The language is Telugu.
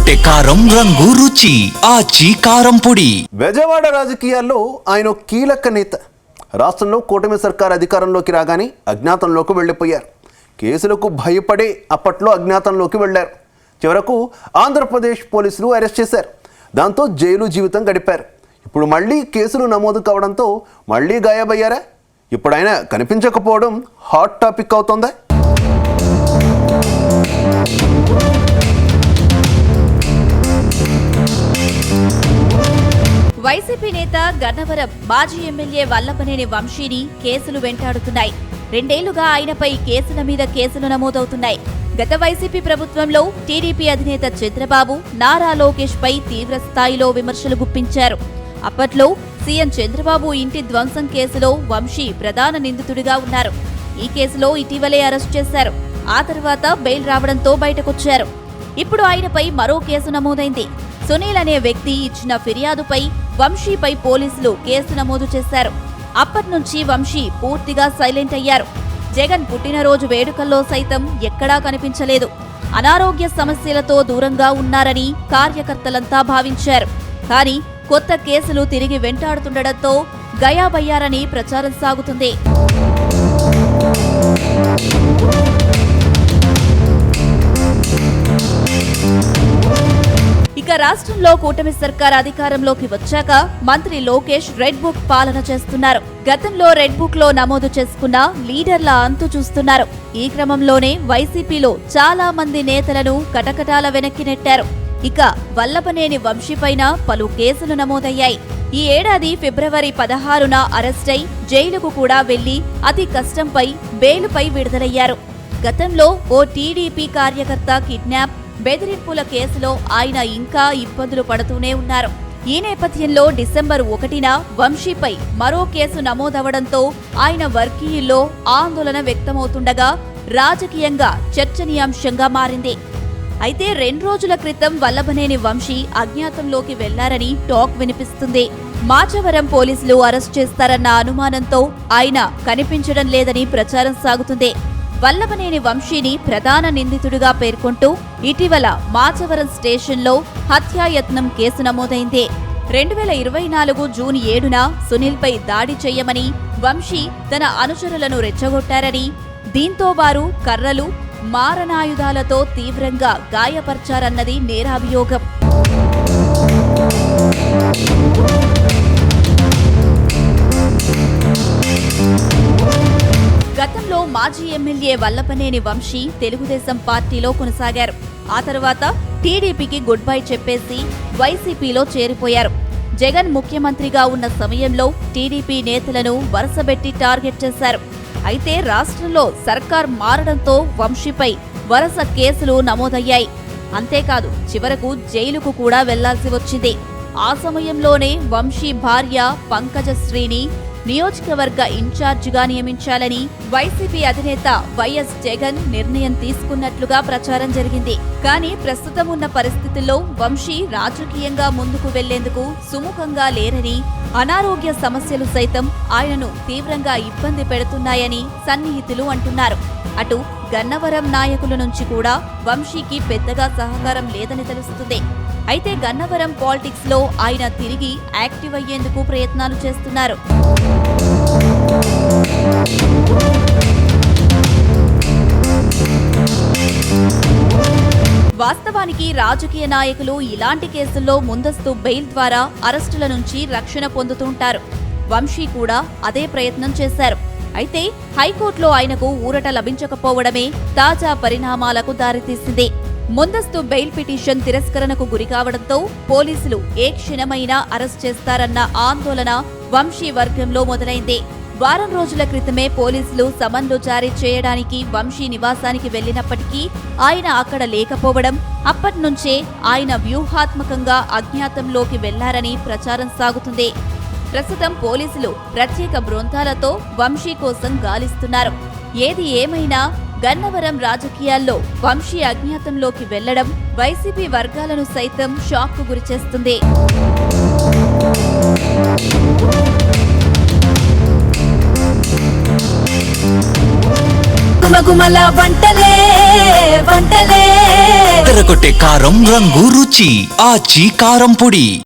కొట్టే కారం రంగు రుచి ఆచి కారం పొడి. బెజవాడ రాజకీయాల్లో ఆయన కీలక నేత. రాష్ట్రంలో కూటమి సర్కార్ అధికారంలోకి రాగానే అజ్ఞాతంలోకి వెళ్లిపోయారు. కేసులకు భయపడే అప్పట్లో అజ్ఞాతంలోకి వెళ్లారు. చివరకు ఆంధ్రప్రదేశ్ పోలీసులు అరెస్ట్ చేశారు. దాంతో జైలు జీవితం గడిపారు. ఇప్పుడు మళ్ళీ కేసులు నమోదు కావడంతో మళ్ళీ గాయబయ్యారా? ఇప్పుడు ఆయన కనిపించకపోవడం హాట్ టాపిక్ అవుతోందా? వైసీపీ నేత గన్నవరం మాజీ ఎమ్మెల్యే వల్లభనేని వంశీని కేసులు వెంటాడుతున్నాయి. 2 ఏళ్లుగా ఆయనపై కేసుల మీద కేసులు నమోదవుతున్నాయి. గత వైసీపీ ప్రభుత్వంలో టీడీపీ అధినేత చంద్రబాబు నారా లోకేష్ పై తీవ్ర స్థాయిలో విమర్శలు గుప్పించారు. అప్పట్లో సీఎం చంద్రబాబు ఇంటి ధ్వంసం కేసులో వంశీ ప్రధాన నిందితుడిగా ఉన్నారు. ఈ కేసులో ఇటీవలే అరెస్ట్ చేశారు. ఆ తర్వాత బెయిల్ రావడంతో బయటకొచ్చారు. ఇప్పుడు ఆయనపై మరో కేసు నమోదైంది. సునీల్ అనే వ్యక్తి ఇచ్చిన ఫిర్యాదుపై వంశీపై పోలీసులు కేసు నమోదు చేశారు. అప్పట్నుంచి వంశీ పూర్తిగా సైలెంట్ అయ్యారు. జగన్ పుట్టినరోజు వేడుకల్లో సైతం ఎక్కడా కనిపించలేదు. అనారోగ్య సమస్యలతో దూరంగా ఉన్నారని కార్యకర్తలంతా భావించారు. కానీ కొత్త కేసులు తిరిగి వెంటాడుతుండటంతో గయాబయ్యారని ప్రచారం సాగుతుంది. ఇక రాష్ట్రంలో కూటమి సర్కార్ అధికారంలోకి వచ్చాక మంత్రి లోకేష్ రెడ్ బుక్ పాలన చేస్తున్నారు. గతంలో రెడ్ బుక్ లో నమోదు చేసుకున్న లీడర్ల అంతు చూస్తున్నారు. ఈ క్రమంలోనే వైసీపీలో చాలా మంది నేతలను కటకటాల వెనక్కి నెట్టారు. ఇక వల్లభనేని వంశీపైన పలు కేసులు నమోదయ్యాయి. ఈ ఏడాది ఫిబ్రవరి 16న అరెస్టై జైలుకు కూడా వెళ్లి అతి కష్టంపై బెయిలుపై విడుదలయ్యారు. గతంలో ఓ టీడీపీ కార్యకర్త కిడ్నాప్, బెదిరింపుల కేసులో ఆయన ఇంకా ఇబ్బందులు పడుతూనే ఉన్నారు. ఈ నేపథ్యంలో డిసెంబర్ 1న వంశీపై మరో కేసు నమోదవడంతో ఆయన వర్గీయుల్లో ఆందోళన వ్యక్తమవుతుండగా రాజకీయంగా చర్చనీయాంశంగా మారింది. అయితే 2 రోజుల క్రితం వల్లభనేని వంశీ అజ్ఞాతంలోకి వెళ్లారని టాక్ వినిపిస్తుంది. మాచవరం పోలీసులు అరెస్ట్ చేస్తారన్న అనుమానంతో ఆయన కనిపించడం లేదని ప్రచారం సాగుతుంది. వల్లభనేని వంశీని ప్రధాన నిందితుడిగా పేర్కొంటూ ఇటీవల మాచవరం స్టేషన్లో హత్యాయత్నం కేసు నమోదైంది. 2024 జూన్ 7న సునీల్పై దాడి చేయమని వంశీ తన అనుచరులను రెచ్చగొట్టారని, దీంతో వారు కర్రలు, మారణాయుధాలతో తీవ్రంగా గాయపర్చారన్నది నేరాభియోగం. గతంలో మాజీ ఎమ్మెల్యే వల్లభనేని వంశీ తెలుగుదేశం పార్టీలో కొనసాగారు. ఆ తర్వాత టీడీపీకి గుడ్ బై చెప్పేసి వైసీపీలో చేరిపోయారు. జగన్ ముఖ్యమంత్రిగా ఉన్న సమయంలో టీడీపీ నేతలను వరుసబెట్టి టార్గెట్ చేశారు. అయితే రాష్ట్రంలో సర్కార్ మారడంతో వంశీపై వరుస కేసులు నమోదయ్యాయి. అంతేకాదు చివరకు జైలుకు కూడా వెళ్లాల్సి వచ్చింది. ఆ సమయంలోనే వంశీ భార్య పంకజశ్రీని నియోజకవర్గ ఇన్ఛార్జిగా నియమించాలని వైసీపీ అధినేత వైఎస్ జగన్ నిర్ణయం తీసుకున్నట్లుగా ప్రచారం జరిగింది. కానీ ప్రస్తుతం ఉన్న పరిస్థితుల్లో వంశీ రాజకీయంగా ముందుకు వెళ్లేందుకు సుముఖంగా లేరని, అనారోగ్య సమస్యలు సైతం ఆయనను తీవ్రంగా ఇబ్బంది పెడుతున్నాయని సన్నిహితులు అంటున్నారు. అటు గన్నవరం నాయకుల నుంచి కూడా వంశీకి పెద్దగా సహకారం లేదని తెలుస్తుంది. అయితే గన్నవరం పాలిటిక్స్ లో ఆయన తిరిగి యాక్టివ్ అయ్యేందుకు ప్రయత్నాలు చేస్తున్నారు. వాస్తవానికి రాజకీయ నాయకులు ఇలాంటి కేసుల్లో ముందస్తు బెయిల్ ద్వారా అరెస్టుల నుంచి రక్షణ పొందుతుంటారు. వంశీ కూడా అదే ప్రయత్నం చేశారు. అయితే హైకోర్టులో ఆయనకు ఊరట లభించకపోవడమే తాజా పరిణామాలకు దారితీసింది. ముందస్తు బెయిల్ పిటిషన్ తిరస్కరణకు గురికావడంతో పోలీసులు ఏ క్షణమైనా అరెస్ట్ చేస్తారన్న ఆందోళన వంశీ వర్గంలో మొదలైంది. వారం రోజుల క్రితమే పోలీసులు సమన్లు జారీ చేయడానికి వంశీ నివాసానికి వెళ్లినప్పటికీ ఆయన అక్కడ లేకపోవడం, అప్పట్నుంచే ఆయన వ్యూహాత్మకంగా అజ్ఞాతంలోకి వెళ్లారని ప్రచారం సాగుతుంది. ప్రస్తుతం పోలీసులు ప్రత్యేక బృందాలతో వంశీ కోసం గాలిస్తున్నారు. ఏది ఏమైనా గన్నవరం రాజకీయాల్లో వంశీ అజ్ఞాతంలోకి వెళ్లడం వైసీపీ వర్గాలను సైతం షాక్కు గురిచేస్తుంది. తెరకు ఒకటే కారం రంగు రుచి ఆచి కారం పొడి.